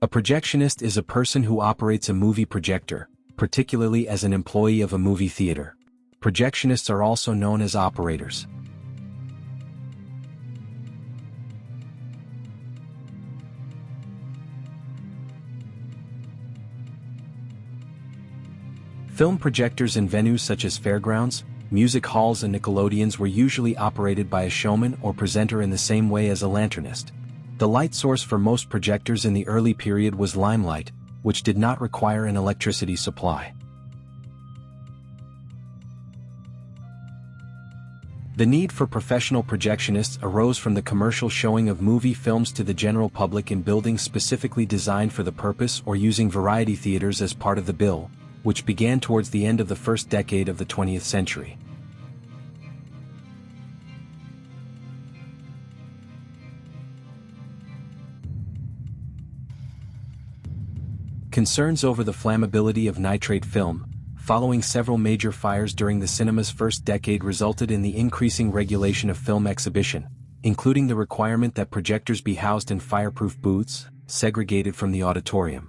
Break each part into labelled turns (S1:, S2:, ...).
S1: A projectionist is a person who operates a movie projector, particularly as an employee of a movie theater. Projectionists are also known as operators. Film projectors in venues such as fairgrounds, music halls and Nickelodeons were usually operated by a showman or presenter in the same way as a lanternist. The light source for most projectors in the early period was limelight, which did not require an electricity supply. The need for professional projectionists arose from the commercial showing of movie films to the general public in buildings specifically designed for the purpose or using variety theaters as part of the bill, which began towards the end of the first decade of the 20th century. Concerns over the flammability of nitrate film, following several major fires during the cinema's first decade, resulted in the increasing regulation of film exhibition, including the requirement that projectors be housed in fireproof booths, segregated from the auditorium.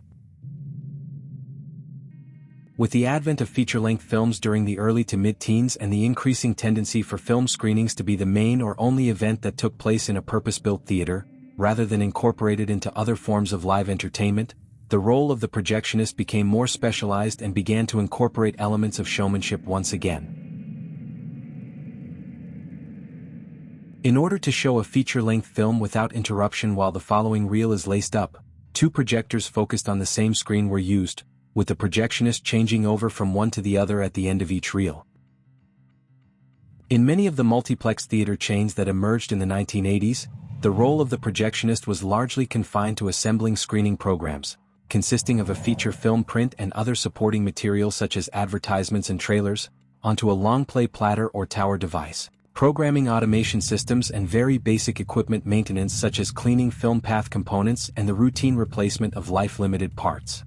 S1: With the advent of feature-length films during the early to mid-teens and the increasing tendency for film screenings to be the main or only event that took place in a purpose-built theater, rather than incorporated into other forms of live entertainment, the role of the projectionist became more specialized and began to incorporate elements of showmanship once again. In order to show a feature-length film without interruption while the following reel is laced up, 2 projectors focused on the same screen were used, with the projectionist changing over from one to the other at the end of each reel. In many of the multiplex theater chains that emerged in the 1980s, the role of the projectionist was largely confined to assembling screening programs, consisting of a feature film print and other supporting material such as advertisements and trailers, onto a long play platter or tower device, programming automation systems and very basic equipment maintenance such as cleaning film path components and the routine replacement of life-limited parts.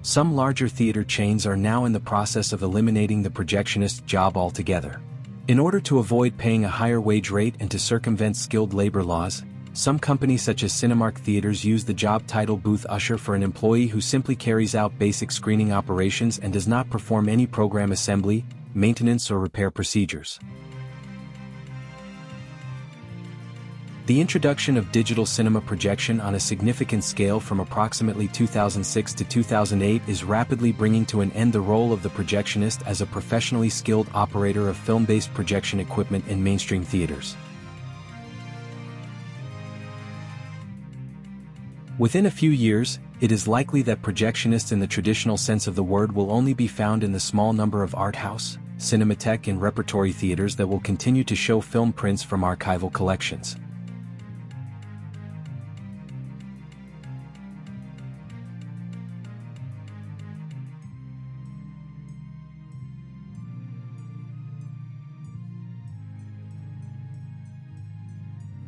S1: Some larger theater chains are now in the process of eliminating the projectionist job altogether. In order to avoid paying a higher wage rate and to circumvent skilled labor laws, some companies such as Cinemark Theaters use the job title booth usher for an employee who simply carries out basic screening operations and does not perform any program assembly, maintenance or repair procedures. The introduction of digital cinema projection on a significant scale from approximately 2006 to 2008 is rapidly bringing to an end the role of the projectionist as a professionally skilled operator of film-based projection equipment in mainstream theaters. Within a few years, it is likely that projectionists in the traditional sense of the word will only be found in the small number of art house, cinematheque and repertory theaters that will continue to show film prints from archival collections.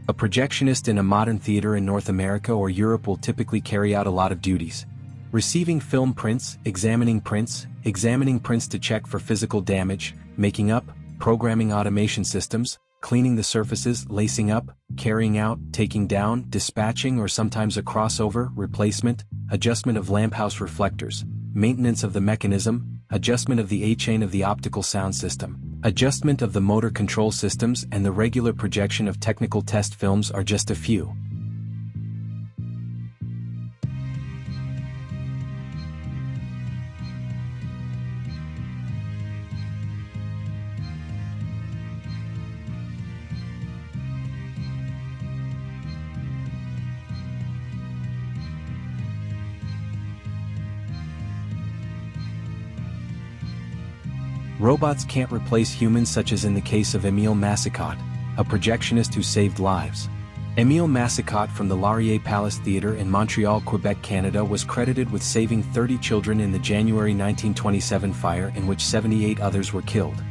S1: A projectionist in a modern theater in North America or Europe will typically carry out a lot of duties: receiving film prints, examining prints to check for physical damage, making up, programming automation systems, cleaning the surfaces, lacing up, carrying out, taking down, dispatching or sometimes a crossover, replacement, adjustment of lamphouse reflectors, maintenance of the mechanism, adjustment of the A-chain of the optical sound system, adjustment of the motor control systems and the regular projection of technical test films are just a few. Robots can't replace humans, such as in the case of Émile Massicotte, a projectionist who saved lives. Émile Massicotte from the Laurier Palace Theatre in Montreal, Quebec, Canada was credited with saving 30 children in the January 1927 fire in which 78 others were killed.